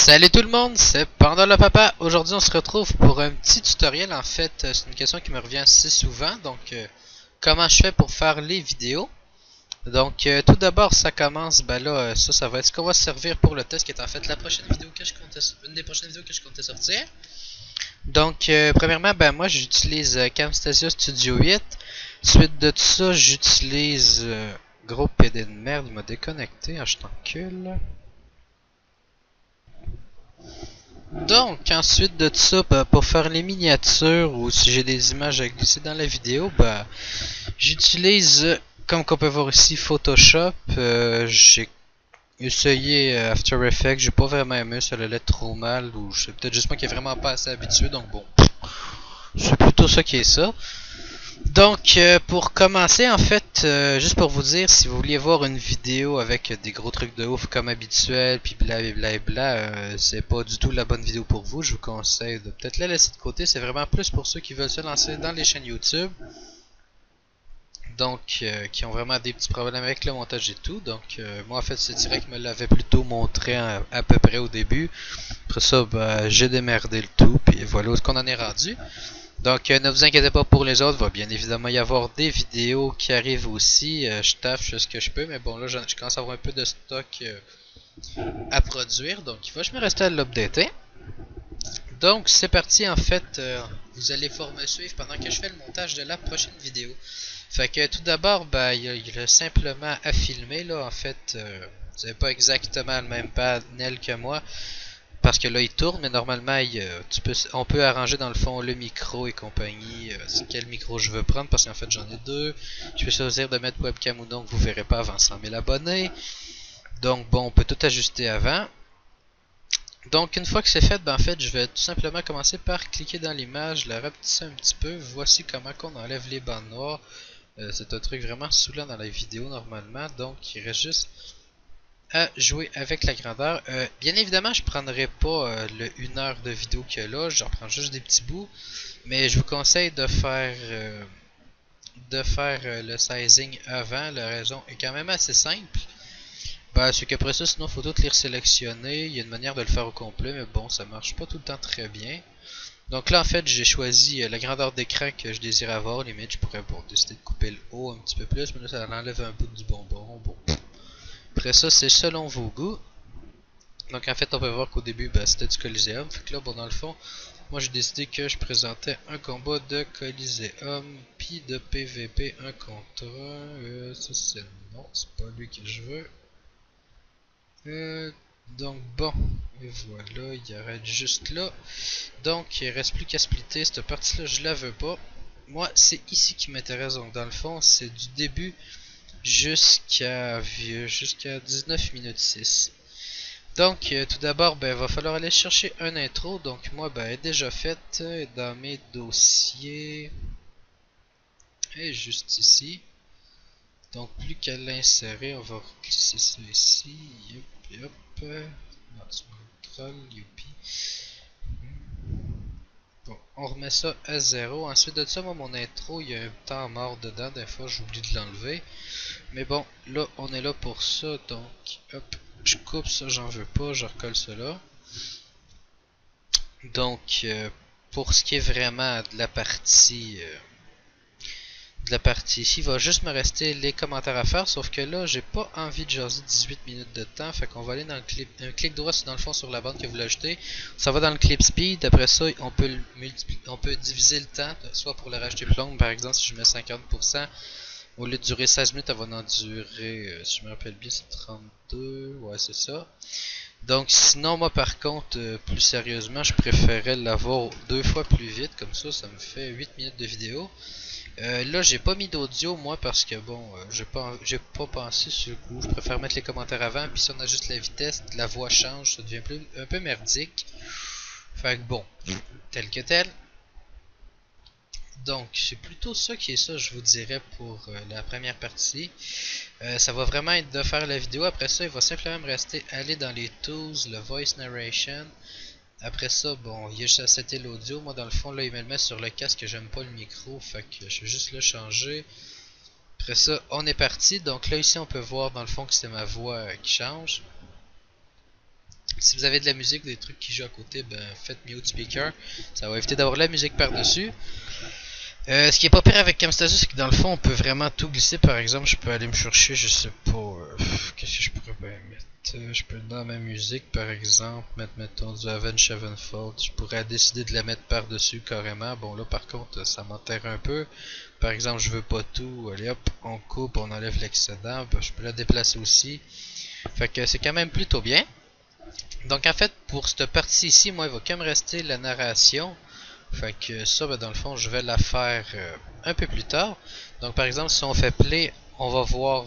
Salut tout le monde, c'est Panda le Papa. Aujourd'hui, on se retrouve pour un petit tutoriel. En fait, c'est une question qui me revient assez souvent. Donc, comment je fais pour faire les vidéos? Donc, tout d'abord, ça commence. Ben là, ça va être ce qu'on va servir pour le test, qui est en fait la prochaine vidéo que je comptais, une des prochaines vidéos que je comptais sortir. Donc, premièrement, ben moi, j'utilise Camtasia Studio 8. Suite de tout ça, j'utilise gros PD de merde. Il m'a déconnecté. Ah, je t'encule. Donc, ensuite de ça, bah, pour faire les miniatures ou si j'ai des images à glisser dans la vidéo, bah, j'utilise, comme qu'on peut voir ici, Photoshop. J'ai essayé After Effects, j'ai pas vraiment aimé, ça allait trop mal, ou c'est peut-être juste moi qui est vraiment pas assez habitué, donc bon, c'est plutôt ça qui est ça. Donc, pour commencer, en fait, juste pour vous dire, si vous vouliez voir une vidéo avec des gros trucs de ouf comme habituel, puis blablabla, c'est pas du tout la bonne vidéo pour vous. Je vous conseille de peut-être la laisser de côté. C'est vraiment plus pour ceux qui veulent se lancer dans les chaînes YouTube. Donc, qui ont vraiment des petits problèmes avec le montage et tout. Donc, moi, en fait, c'est direct me l'avait plutôt montré à peu près au début. Après ça, bah, j'ai démerdé le tout, puis voilà où est-ce qu'on en est rendu. Donc, ne vous inquiétez pas pour les autres, il va bien évidemment y avoir des vidéos qui arrivent aussi. Je taffe ce que je peux, mais bon, là, je commence à avoir un peu de stock à produire, donc il va juste me rester à l'updater. Donc, c'est parti, en fait, vous allez pouvoir me suivre pendant que je fais le montage de la prochaine vidéo. Fait que tout d'abord, ben, il a simplement à filmer, là, en fait, vous n'avez pas exactement le même panel que moi. Parce que là il tourne, mais normalement on peut arranger dans le fond le micro et compagnie, quel micro je veux prendre, parce qu'en fait j'en ai deux. Je peux choisir de mettre webcam ou non, que vous verrez pas avant 100 000 abonnés. Donc bon, on peut tout ajuster avant. Donc une fois que c'est fait, ben en fait je vais tout simplement commencer par cliquer dans l'image, la rapetisser un petit peu. Voici comment on enlève les bandes noires. C'est un truc vraiment saoulant dans la vidéo normalement, donc il reste juste à jouer avec la grandeur. Bien évidemment, je prendrai pas le 1 heure de vidéo qu'il y a là, je reprends juste des petits bouts, mais je vous conseille de faire le sizing avant. La raison est quand même assez simple. Ben, c'est qu'après ça, sinon, il faut toutes les resélectionner. Il y a une manière de le faire au complet, mais bon, ça marche pas tout le temps très bien. Donc là, en fait, j'ai choisi la grandeur d'écran que je désire avoir. Limite, je pourrais bon, décider de couper le haut un petit peu plus, mais là, ça enlève un bout du bonbon. Bon. Après ça, c'est selon vos goûts. Donc en fait, on peut voir qu'au début, ben, c'était du Coliseum. Fait que là, bon, dans le fond, moi j'ai décidé que je présentais un combat de Coliseum, puis de PVP, un contre un. Ça c'est non, c'est pas lui que je veux. Donc bon, et voilà, il arrête juste là. Donc il reste plus qu'à splitter. Cette partie-là, je la veux pas. Moi, c'est ici qui m'intéresse. Donc dans le fond, c'est du début jusqu'à 19 minutes 6. Donc, tout d'abord, ben, va falloir aller chercher un intro. Donc, moi, ben, elle est déjà faite dans mes dossiers. Et juste ici. Donc, plus qu'à l'insérer, on va glisser ça ici. Yop, yop. Non, tu contrôle, youpi. Bon, on remet ça à 0. Ensuite de ça, moi, mon intro, il y a un temps mort dedans. Des fois, j'oublie de l'enlever. Mais bon, là, on est là pour ça. Donc, hop. Je coupe ça, j'en veux pas, je recolle cela. Donc, pour ce qui est vraiment de la partie ici, il va juste me rester les commentaires à faire, sauf que là, j'ai pas envie de jaser 18 minutes de temps, fait qu'on va aller dans le clip, un clic droit dans le fond sur la bande que vous l'ajoutez, ça va dans le clip speed, après ça, on peut diviser le temps, soit pour le rajouter plus long, par exemple, si je mets 50%, au lieu de durer 16 minutes, elle va en durer, si je me rappelle bien, c'est 32, ouais, c'est ça. Donc sinon, moi par contre, plus sérieusement, je préférais l'avoir 2 fois plus vite, comme ça me fait 8 minutes de vidéo. Là, j'ai pas mis d'audio, moi, parce que bon, j'ai pas pensé sur le coup. Je préfère mettre les commentaires avant, puis si on ajuste la vitesse, la voix change, ça devient un peu merdique. Fait que bon, tel que tel. Donc, c'est plutôt ça qui est ça, je vous dirais, pour la première partie. Ça va vraiment être de faire la vidéo. Après ça, il va simplement me rester aller dans les tools, le voice narration. Après ça, bon, il y a juste à setter l'audio. Moi, dans le fond, là, il me le met sur le casque, j'aime pas le micro, fait que je vais juste le changer. Après ça, on est parti. Donc là, ici, on peut voir dans le fond que c'est ma voix qui change. Si vous avez de la musique, des trucs qui jouent à côté, ben faites mute speaker. Ça va éviter d'avoir la musique par-dessus. Ce qui est pas pire avec Camtasia, c'est que dans le fond, on peut vraiment tout glisser. Par exemple, je peux aller me chercher, je sais pas, qu'est-ce que je pourrais bien mettre. Je peux dans ma musique, par exemple, mettre, mettons, du Avenged Sevenfold. Je pourrais décider de la mettre par-dessus carrément. Bon, là, par contre, ça m'enterre un peu. Par exemple, je veux pas tout. Allez, hop, on coupe, on enlève l'excédent. Ben, je peux la déplacer aussi. Fait que c'est quand même plutôt bien. Donc, en fait, pour cette partie ici, moi, il va quand même rester la narration. Fait que ça, ben, dans le fond, je vais la faire un peu plus tard. Donc, par exemple, si on fait play, on va voir...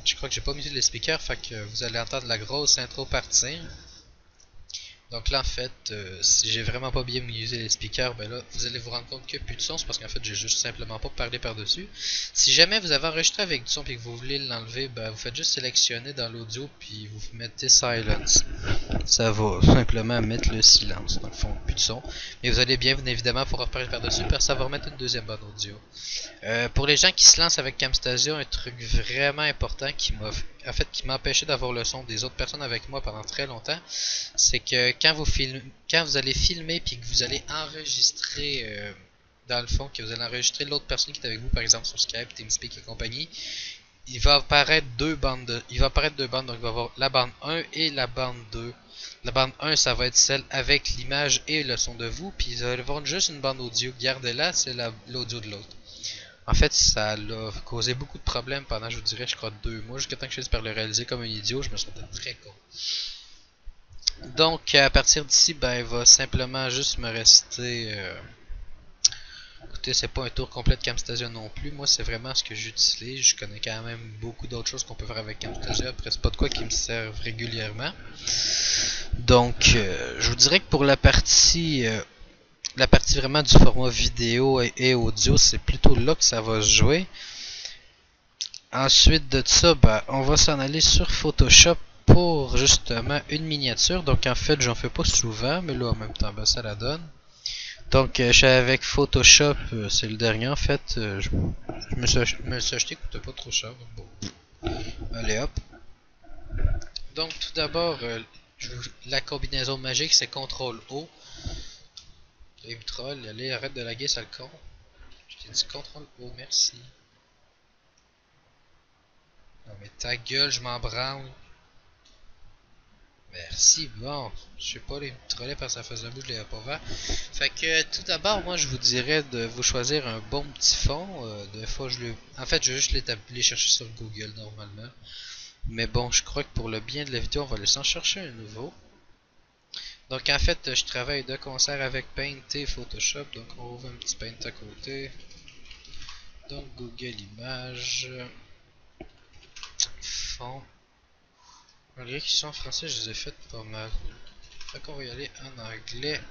je crois que j'ai pas mis les speakers, fait que vous allez entendre la grosse intro partir. Donc là, en fait, si j'ai vraiment pas bien utilisé les speakers, ben là, vous allez vous rendre compte qu'il n'y a plus de son, c'est parce qu'en fait, j'ai juste simplement pas parlé par-dessus. Si jamais vous avez enregistré avec du son et que vous voulez l'enlever, ben vous faites juste sélectionner dans l'audio puis vous mettez silence. Ça va simplement mettre le silence, dans le fond, plus de son. Mais vous allez bien évidemment pouvoir parler par-dessus parce que ça va remettre une deuxième bande audio. Pour les gens qui se lancent avec Camtasia, un truc vraiment important qui m'a qui m'empêchait d'avoir le son des autres personnes avec moi pendant très longtemps, c'est que quand vous allez filmer puis que vous allez enregistrer dans le fond, que vous allez enregistrer l'autre personne qui est avec vous, par exemple sur Skype, TeamSpeak et compagnie, il va apparaître deux bandes, donc il va avoir la bande 1 et la bande 2. La bande 1, ça va être celle avec l'image et le son de vous, puis ils allez avoir juste une bande audio. Gardez-la, c'est l'audio de l'autre. En fait, ça a causé beaucoup de problèmes pendant, je vous dirais, je crois 2 mois, jusqu'à temps que je finisse par le réaliser comme un idiot, je me sentais très con. Donc, à partir d'ici, ben, il va simplement juste me rester... Écoutez, c'est pas un tour complet de Camtasia non plus. Moi, c'est vraiment ce que j'utilise. Je connais quand même beaucoup d'autres choses qu'on peut faire avec Camtasia. Après, c'est pas de quoi qui me servent régulièrement. Donc, je vous dirais que pour la partie vraiment du format vidéo et audio, c'est plutôt là que ça va se jouer. Ensuite de ça, ben, on va s'en aller sur Photoshop pour justement une miniature. Donc, en fait, j'en fais pas souvent, mais là, en même temps, ben, ça la donne. Donc, je suis avec Photoshop, c'est le dernier en fait. Je me suis acheté, coûtait pas trop cher. Donc bon. Allez hop. Donc, tout d'abord, la combinaison magique c'est CTRL O. Il me troll, allez, arrête de laguer, ça le con. Je t'ai dit CTRL O, merci. Non, mais ta gueule, je m'en branle. Merci, bon, je sais pas, les trollais parce que ça faisait un bout, je les avais pas vert. Fait que tout d'abord, moi je vous dirais de vous choisir un bon petit fond. Des fois, en fait, je vais juste les chercher sur Google normalement. Mais bon, je crois que pour le bien de la vidéo, on va laisser en chercher un nouveau. Donc en fait, je travaille de concert avec Paint et Photoshop. Donc on ouvre un petit Paint à côté. Donc Google Images. Fond. Malgré qu'ils sont en français, je les ai faites pas mal. Fait qu'on va y aller en anglais.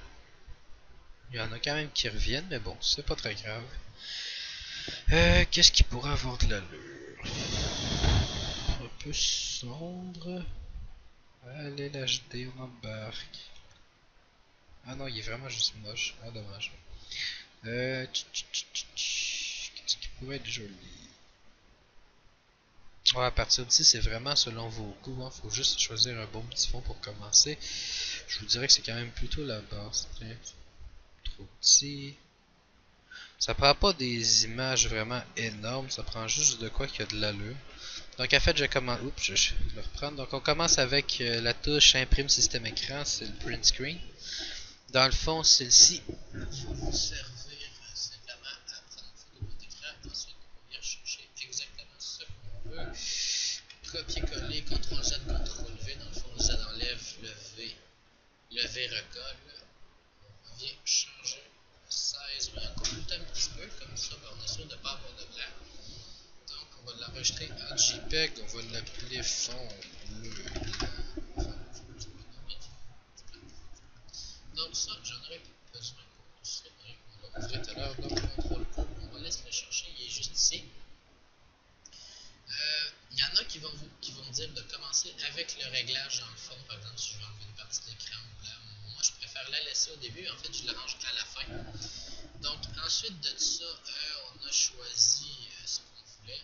Il y en a quand même qui reviennent, mais bon, c'est pas très grave. Qu'est-ce qui pourrait avoir de l'allure? Un peu sombre. Allez, l'HD, on embarque. Ah non, il est vraiment juste moche. Ah, dommage. Qu'est-ce qui pourrait être joli? Ouais, à partir d'ici, c'est vraiment selon vos goûts. Hein. Faut juste choisir un bon petit fond pour commencer. Je vous dirais que c'est quand même plutôt la base. Trop petit. Ça prend pas des images vraiment énormes, ça prend juste de quoi qu'il y a de l'allure. Donc en fait, je commence. Oups, je vais le reprendre. Donc on commence avec la touche imprime système écran, c'est le print screen. Dans le fond, celle-ci va vous servir simplement à prendre une photo de votre écran. Ensuite, on va venir chercher exactement ce qu'on veut. Copier-coller, CTRL-Z, CTRL-V. Dans le fond, Z enlève, le V recolle. On vient changer le size, on compte un petit peu, comme ça, on est sûr de ne pas avoir de blanc. Donc, on va l'enregistrer en JPEG, on va l'appeler fond bleu blanc. Donc, ça, j'en aurais pas besoin pour tout ça, on l'a ouvert tout à l'heure. Donc, CTRL O, on va laisser le chercher, il est juste ici. Il y en a qui vont dire de commencer avec le réglage dans le fond, par exemple, si je veux enlever une partie de l'écran ou blanc. Moi, je préfère la laisser au début, en fait, je l'arrange à la fin. Donc, ensuite de ça, on a choisi ce qu'on voulait.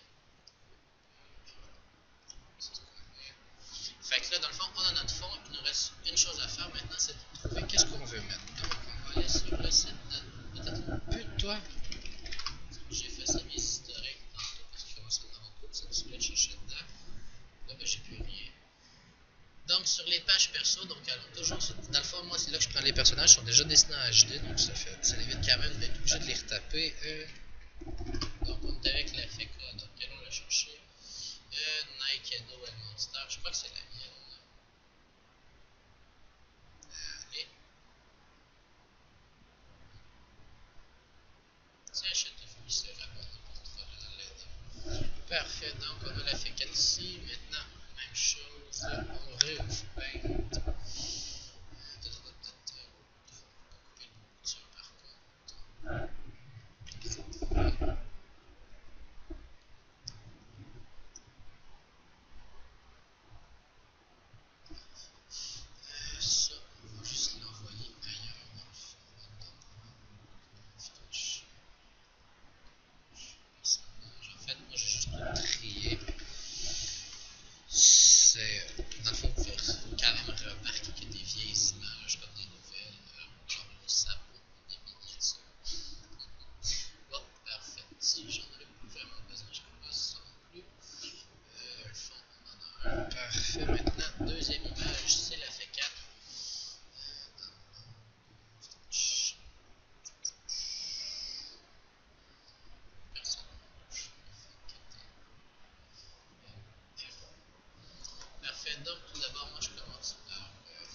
Fait que là, dans le fond, on a notre fond, il nous reste une ça, donc allons toujours. Dans le fond, moi, c'est là que je prends les personnages, ils sont déjà dessinés en HD, donc ça évite quand même d'être obligé de les retaper. Donc, on est avec la FK, donc allons la chercher. Nike Edo et Monster, je crois que c'est la mienne. Allez. Tiens, je te fais ça rapidement pour te faire l'aide. Parfait, donc on a la FK ici. Maintenant, même chose, on réouvre Paint. Ça, on va juste l'envoyer ailleurs dans le fond. En fait, moi j'ai juste tout trié. C'est. Dans le fond, vous pouvez quand même remarquer qu'il y a des vieilles images comme des nouvelles, genre le sapin, des miniatures. Bon, parfait. Si j'en aurais plus vraiment besoin, je ne peux pas ça non plus. Le fond, on en a un. Parfait. Maintenant, deuxième image, c'est la F4. Parfait, donc tout d'abord, moi je commence par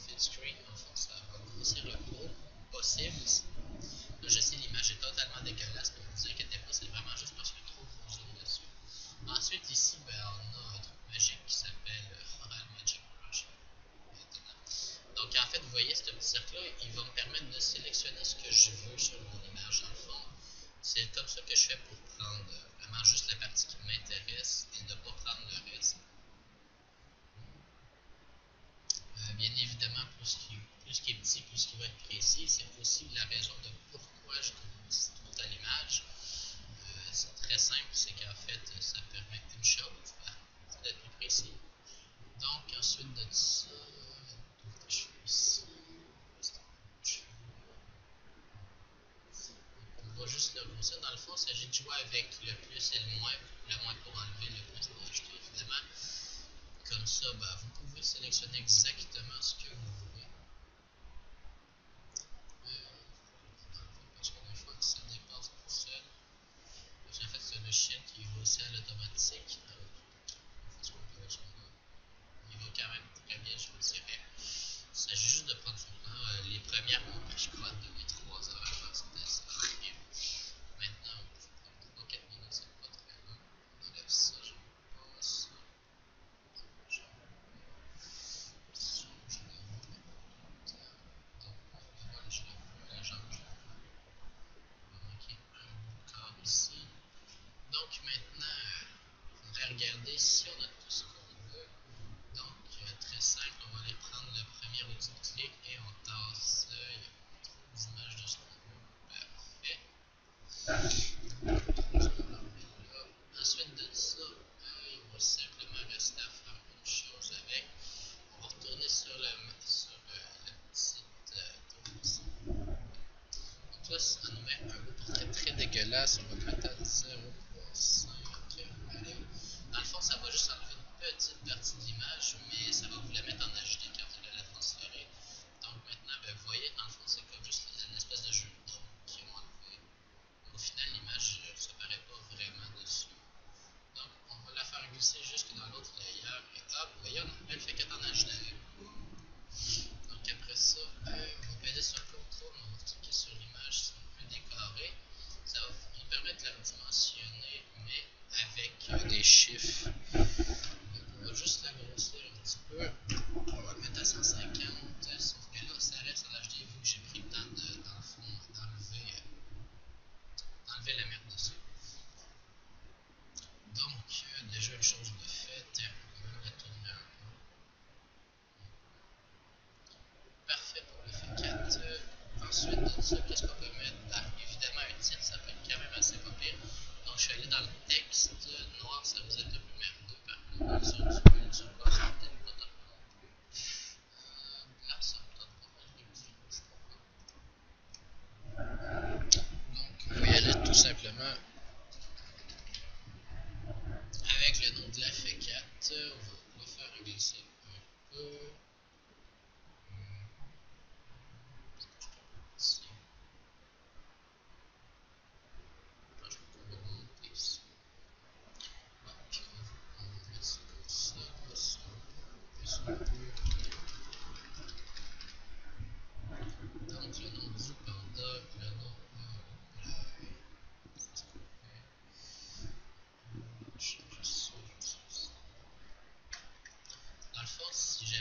Fit Screen. En fait, ça va grossir le plus gros possible. Là, je sais, l'image est totalement dégueulasse, mais ne vous inquiétez pas, c'est vraiment juste parce qu'il y a trop de zoom dessus. Ensuite, ici, on a un truc magique qui s'appelle Oral Magic Brush. Donc, en fait, vous voyez ce petit cercle-là, il va me permettre de sélectionner ce que je veux sur mon image dans le fond. C'est comme ça que je fais pour prendre vraiment juste la partie qui m'intéresse et ne pas prendre le reste. Bien évidemment, plus qu'il est petit, plus qu'il va être précis. C'est aussi la raison de pourquoi je trouve tout à l'image. C'est très simple, c'est qu'en fait, ça permet une chose, c'est d'être plus précis. Donc, ensuite de ça, je fais ici. On va juste le grossir. Dans le fond, il s'agit de jouer avec le plus et le moins pour enlever le plus d'ajouter, évidemment. Comme ça, vous pouvez sélectionner exactement ce que vous voulez. Parce que des fois, ça dépasse tout seul. En fait, c'est le chien qui va aussi à l'automatique. Il va quand même très bien, je vous dirais. Il s'agit juste de prendre son temps. Les premières m'ont pris, je crois, 2-3 heures avant, c'était assez horrible. Maintenant, on peut prendre 3-4 minutes, c'est pas très long. On enlève ça, je pas ça. Je le vois. Donc, le vol, je le vois. La jambe, je le vois. On va manquer un bout de corps ici. Donc, maintenant, il faudrait regarder si on a tout ce qu'on veut. Donc, très simple, on va aller prendre le premier outil de clic et on tasse les images de ce qu'on veut. Parfait. Ensuite de ça, il va simplement rester à faire une chose avec. On va retourner sur la petite tour ici. Donc là, ça nous met un beau portrait très dégueulasse. On va le mettre à 0.5. Allez. Dans le fond, ça va juste enlever une petite partie de l'image, mais ça va vous la mettre en HD quand vous allez la transférer. Donc maintenant, vous voyez, dans le fond, c'est comme juste une espèce de jeu d'ombre qui ont enlevé. Au final, l'image ne s'apparaît pas vraiment dessus. Donc, on va la faire glisser jusque dans l'autre layer, et hop, vous voyez, on a une belle féquette en HD. Donc après ça, on va peser sur CTRL, on va cliquer sur l'image si on peut décorer. Ça va nous permettre de la redimensionner, mais avec des chiffres. Donc on va juste la grossir un petit peu. On va le mettre à 150, sauf que là, ça reste en HD vu que j'ai pris le temps dans le fond d'enlever la merde dessus. Donc, déjà une chose de faite, on va la tourner un peu. Parfait pour le F4. Ensuite de ça, qu'est-ce qu'on peut mettre? Évidemment, un titre, ça peut être quand même assez pas pire. Donc, je suis allé dans le texte noir, ça vous est un peu merdeux par contre. Ça, on peut le dire, c'est peut-être pas top non plus.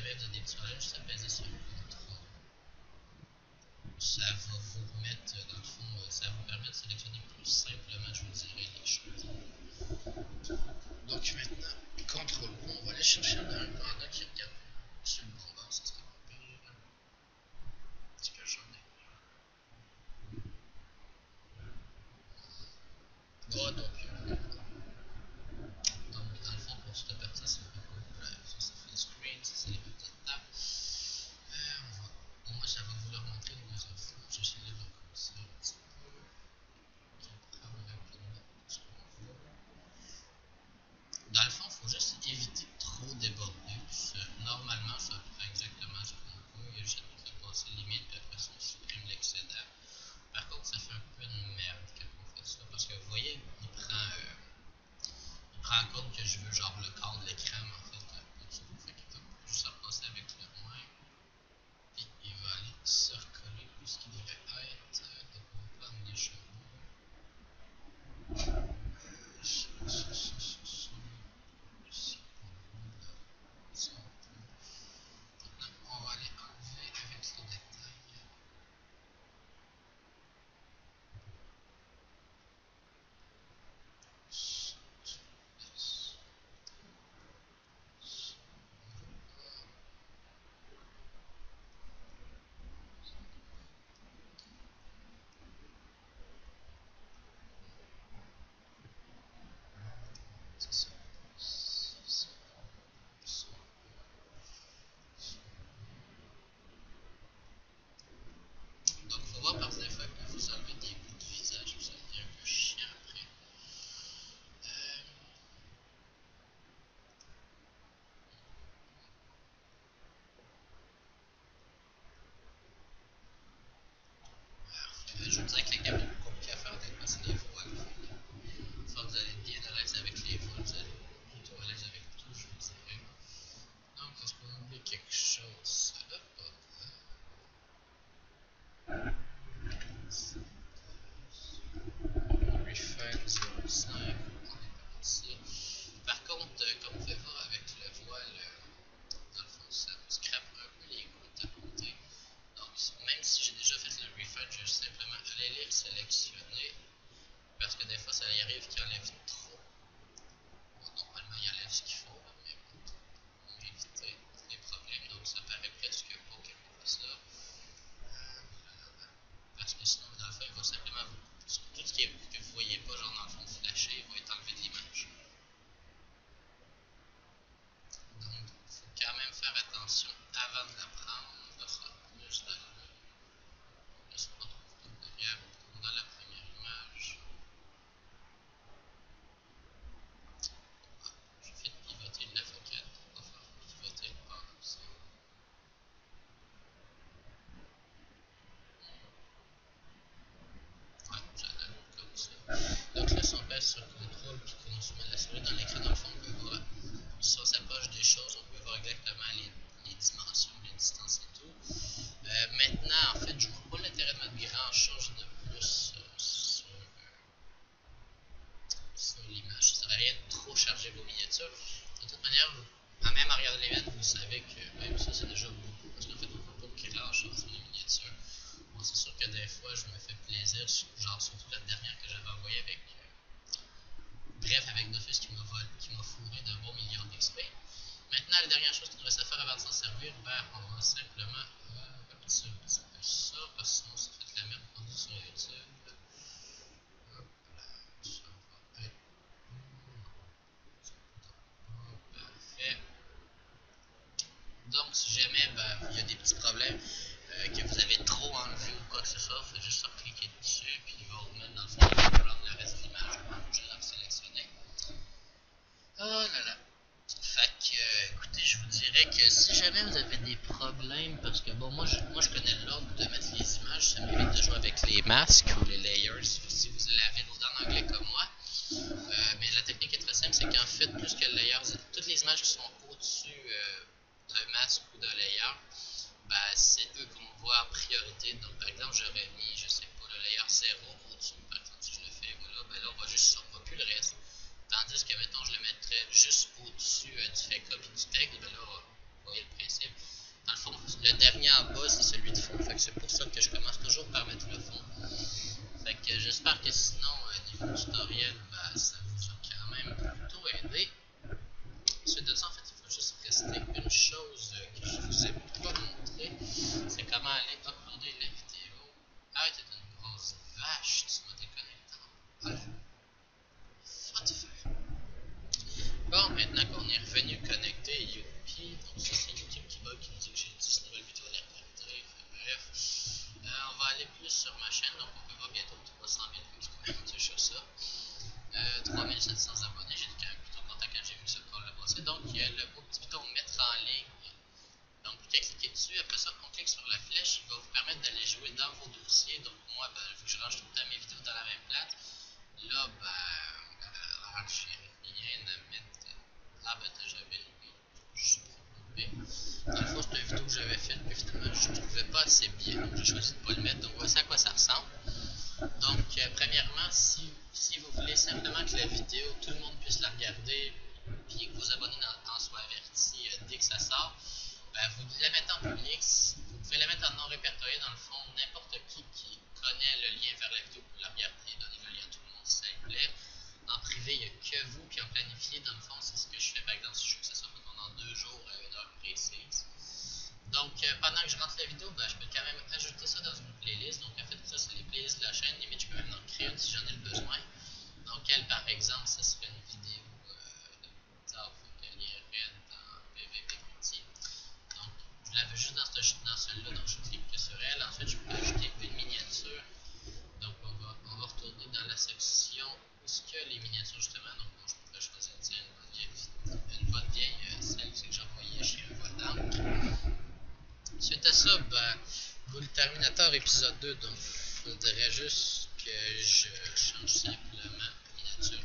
jamais vous avez des petits problèmes, juste à peser sur le contrôle. Ça va vous remettre, dans le fond, ça va vous permettre de sélectionner plus simplement, je vous dirais, les choses. Donc maintenant, contrôle, on va aller chercher dans un panda qui regarde sur le bon bord, ça sera pas pire. Petit peu j'en ai. Bon, donc, dans le fond, pour cette partie, c'est pas cool. Ça, ça fait le screen, ça, c'est les petites tables. Moi, ça va vous leur montrer les deux autres fois. J'essaie de leur ça un petit peu. Comprendre rapidement ce qu'on veut. Dans le fond, il faut juste éviter de trop déborder. Normalement, ça prend exactement ce qu'on veut. Il y a juste à passer limite, puis après ça, on supprime l'excédent. Par contre, ça fait un peu de merde quand on fait ça. Parce que vous voyez, il prend en compte que je veux genre le corps de l'écran, mais en fait, fait qu'il va juste à passer avec le moins. Puis il va aller se recoller plus qu'il devrait être. Donc on va prendre les chevaux. Maintenant, on va aller enlever avec les détails. C'est ça. Donc, il faut voir par des fois que vous enlevez des bouts de visage, ça devient un peu chiant après. Je vous dirais que la gamme est plus compliquée à faire honnêtement, c'est les voiles. Une fois que vous allez être bien à l'aise avec les voiles, vous allez plutôt à l'aise avec tout, je vous dirais. Donc, est-ce qu'on oublie quelque chose? Ça va pas. Refine 05, on est parti. Par contre, comme vous pouvez voir avec le voile, dans le fond, ça me scrape un peu les comptes à côté. Donc, même si j'ai déjà fait le refine, je vais simplement aller les sélectionner. Parce que des fois, ça y arrive qu'il enlève trop. Bon, normalement, il enlève ce qu'il faut, mais pour éviter les problèmes. Donc, ça paraît presque pas qu'on fait ça. Parce que sinon, dans le fond, il va simplement tout ce que vous voyez pas, genre dans le fond flashé, il va être enlevé de l'image. Donc, il faut quand même faire attention avant de la prendre. Ça, juste dans laisse pas trop derrière dans la première image. Je fais pivoter de la focale pour pas faire pivoter le bord comme ça. Ouais, j'adore comme ça. Donc là, si on passe sur contrôle puis qu'on se met la souris dans l'écran, dans le fond, on peut voir, si on s'approche des choses, on peut voir exactement les dimensions, les distances et tout. Maintenant, en fait, je ne vois pas l'intérêt de mettre grand chose de plus sur l'image. Ça ne sert à rien de trop charger vos miniatures. De toute manière, même à regarder les miennes, vous savez que même ça, c'est déjà beaucoup. Parce qu'en fait, on ne peut pas grand chose sur les miniatures. Bon, c'est sûr que des fois, je me fais plaisir, genre surtout la dernière que j'avais envoyée avec. Bref, avec Dofus qui m'a fourré de bons millions d'XP. Maintenant, la dernière chose qu'il nous reste à faire avant de s'en servir, ben, on va simplement ça, parce que sinon, ça fait de la merde rendu sur YouTube. Hop là, ça va être parfait. Donc, si jamais il y a des petits problèmes, que vous avez trop enlevé ou quoi que ce soit, vous faites juste cliquer dessus, puis il va vous mettre dans le fond, il va prendre le reste de l'image, je l'ai sélectionné. Oh là là. Fait que, écoutez, je vous dirais que si jamais vous avez des problèmes, parce que bon, moi je connais l'ordre de mettre les images, ça m'évite de jouer avec les masques ou les layers, si vous l'avez loadé en anglais comme moi. Mais la technique est très simple, c'est qu'en fait, plus que le layer, toutes les images qui sont au-dessus d'un masque ou d'un layer, ben, c'est eux qu'on voit en priorité. Donc, par exemple, j'aurais mis, je sais pas, le layer 0 au-dessus. Par exemple, si je le fais, voilà, ben là, on voit plus le reste. Tandis que, mettons, je le mettrais juste au-dessus du fait copy du texte, ben là, voyez le principe. Dans le fond, le dernier en bas, c'est celui de fond. Fait que c'est pour ça que je commence toujours par mettre le fond. Fait que j'espère que sinon, niveau tutoriel, ben, ça vous a quand même plutôt aidé. Ensuite de ça, en fait, il faut juste rester une chose que je vous ai pas montré. C'est comment aller uploader la vidéo. Ah, t'es une grosse vache, tu m'as déconnecté. Voilà. Spotify. Bon, maintenant qu'on est revenu connecté, youpi, donc ça c'est YouTube qui bug, qui nous dit que j'ai 10 nouvelles vidéos à les regarder, bref. On va aller plus sur ma chaîne, donc on peut voir bientôt 300 000 vues, c'est quand même touche à ça. 3700 abonnés, j'étais quand même plutôt content quand j'ai vu ça pour le passer. Donc il y a le beau petit bouton mettre en ligne. Donc vous cliquez dessus, après ça on clique sur la flèche, il va vous permettre d'aller jouer dans vos dossiers. Donc moi, ben, vu que je range tout le temps mes vidéos dans la même place, là, ben, j'ai rien à mettre. Ah ben j'avais lui, je suis trompé. Dans le fond, c'est une vidéo que j'avais faite, puis finalement je ne trouvais pas assez bien, donc j'ai choisi de ne pas le mettre. Donc voici à quoi ça ressemble. Donc premièrement, si vous voulez simplement que la vidéo, tout le monde puisse la regarder, puis que vos abonnés en soient avertis dès que ça sort, ben, vous la mettez en public, vous pouvez la mettre en non répertorié dans le fond, n'importe qui connaît le lien vers la vidéo pour la regarder, donner le lien à tout le monde si ça lui plaît. En privé, il n'y a que vous qui en planifiez, dans le fond, c'est ce que je fais par exemple si je veux que ça soit pendant 2 jours à une heure précise. Donc pendant que je rentre la vidéo, ben, je peux quand même ajouter ça dans une playlist. Donc en fait, ça c'est les playlists de la chaîne, limite je peux même en créer une si j'en ai le besoin. Donc elle par exemple, ça serait une vidéo de Guitar Vocalier dans PVP Multi. Donc je la veux juste dans celle-là, donc je clique sur elle. Ensuite je peux ajouter une miniature. Donc on va retourner dans la section où est-ce que les miniatures justement. Donc bon, je pourrais choisir tiens, une bonne vieille celle que j'ai envoyée chez un voix d'encre. Suite à ça, ben, Bull Terminator épisode 2, donc il faudrait juste que je change simplement miniature.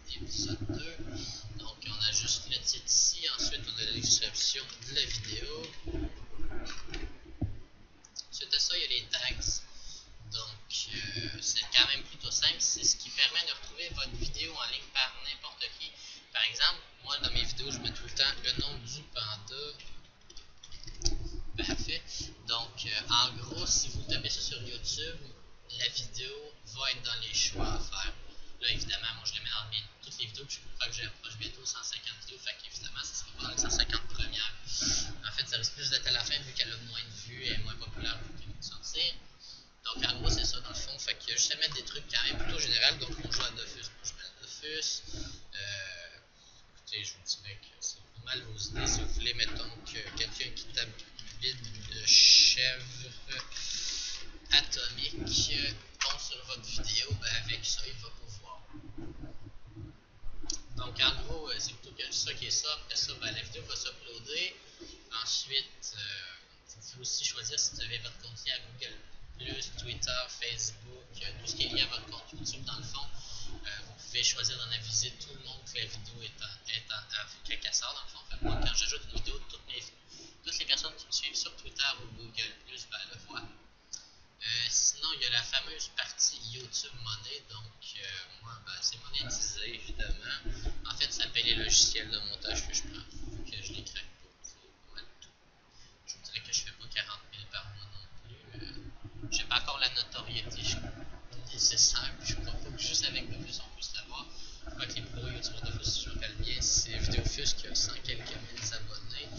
Épisode 2. Donc on a juste le titre ici, ensuite on a la description de la vidéo. Suite à ça, il y a les tags. Donc c'est quand même plutôt simple, c'est ce qui permet de retrouver votre vidéo en ligne par n'importe qui. Par exemple, moi dans mes vidéos, je mets tout le temps le nom du panda. Parfait. Donc en gros, si vous tapez ça sur YouTube, la vidéo va être dans les choix à faire. Là, évidemment, moi je les mets dans toutes les vidéos, je crois que j'approche bientôt 150 vidéos, fait qu'évidemment, ça sera pas dans les 150 premières. En fait, ça risque plus d'être à la fin vu qu'elle a moins de vues et est moins populaire vu qu'elle vient de sortir. Donc en gros, c'est ça dans le fond, fait que je sais mettre des trucs quand même plutôt général, donc on joue à Dofus, moi je mets à Dofus. Écoutez, je vous dirais que c'est pas mal vos idées. Si vous voulez, mettons que quelqu'un qui tape de chèvre atomique tombe sur votre vidéo, ben avec ça, il va pouvoir. Donc en gros, c'est plutôt que ça qui est ça. Après ça, ben, la vidéo va s'uploader. Ensuite, vous pouvez aussi choisir si vous avez votre compte à Google+, Twitter, Facebook, tout ce qui est lié à votre compte YouTube dans le fond. Vous pouvez choisir d'en aviser tout le monde que la vidéo qu'elle sort dans le fond. Fait que moi, quand j'ajoute une vidéo, toutes les personnes qui me suivent sur Twitter ou Google+, ben, le voient. Sinon, il y a la fameuse partie YouTube monnaie, donc moi, ben, c'est monétisé évidemment. En fait, ça paye les logiciels de montage que je prends, vu que je les craque pas, c'est pas mal tout. Je vous dirais que je fais pas 40 000 par mois non plus. J'ai pas encore la notoriété nécessaire, puis je crois pas que juste avec Dofus on puisse l'avoir. Je crois que les plus gros youtubeurs de Dofus, si je me rappelle bien, c'est Vidéofus qui a 100 quelques mille abonnés.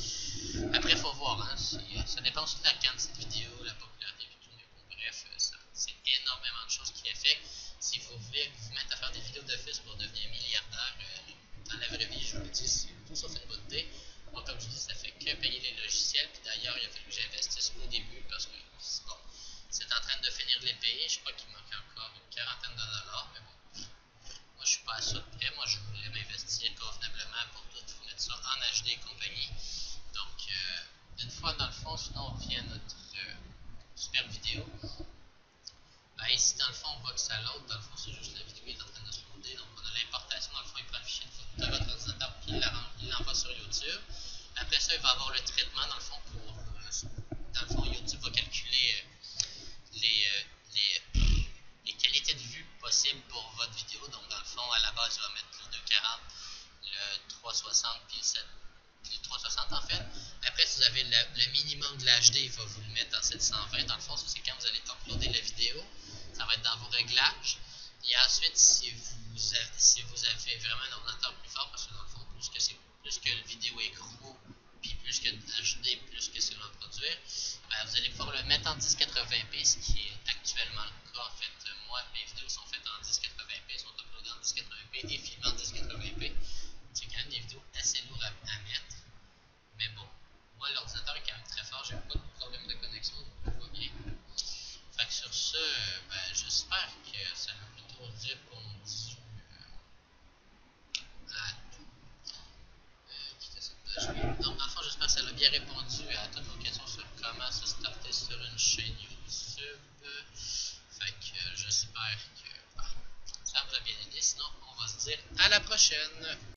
Après, il faut voir, hein, ça dépend aussi de la quantité de vidéos, la popularité et tout, mais bon, bref, c'est énormément de choses qui affectent. Si vous voulez vous mettre à faire des vidéos Dofus pour devenir milliardaire, dans la vraie vie, je vous le dis, c'est tout sauf une bonne idée. Moi, comme je dis, ça fait que payer les logiciels, puis d'ailleurs, il a fallu que j'investisse au début parce que, bon, c'est en train de finir de les payer. Je crois qu'il manque encore une quarantaine de dollars, mais bon, moi, je suis pas à ça de près. Moi, je voulais m'investir convenablement pour tout, vous mettre ça en HD et compagnie. Donc, une fois dans le fond, sinon on revient à notre super vidéo. Ben, ici, dans le fond, on voit que ça load. Dans le fond, c'est juste la vidéo qui est en train de se loader. Donc, on a l'importation. Dans le fond, il prend le fichier de votre ordinateur puis il l'envoie sur YouTube. Après ça, il va avoir le traitement, dans le fond, dans le fond, YouTube va calculer les qualités de 720 dans le fond, ça c'est quand vous allez uploader la vidéo, ça va être dans vos réglages. Et ensuite, si vous avez vraiment un ordinateur plus fort, parce que dans le fond, plus que la vidéo est gros, puis plus que HD, plus que c'est va produire, vous allez pouvoir le mettre en 1080p, ce qui est actuellement le cas. En fait, moi, mes vidéos sont faites en 1080p, sont uploadées en 1080p et filmées en 1080p. C'est quand même des vidéos assez lourdes à mettre. Mais bon, moi, l'ordinateur est quand même très fort, j'ai pas de problème de connexion, donc tout va bien. Fait que sur ce, j'espère que ça m'a plutôt répondu à tout. Quitter cette page. Donc, dans le fond, j'espère que ça a bien répondu à toutes vos questions sur comment se starter sur une chaîne YouTube. Fait que j'espère que ça vous a bien aidé. Sinon, on va se dire à la prochaine!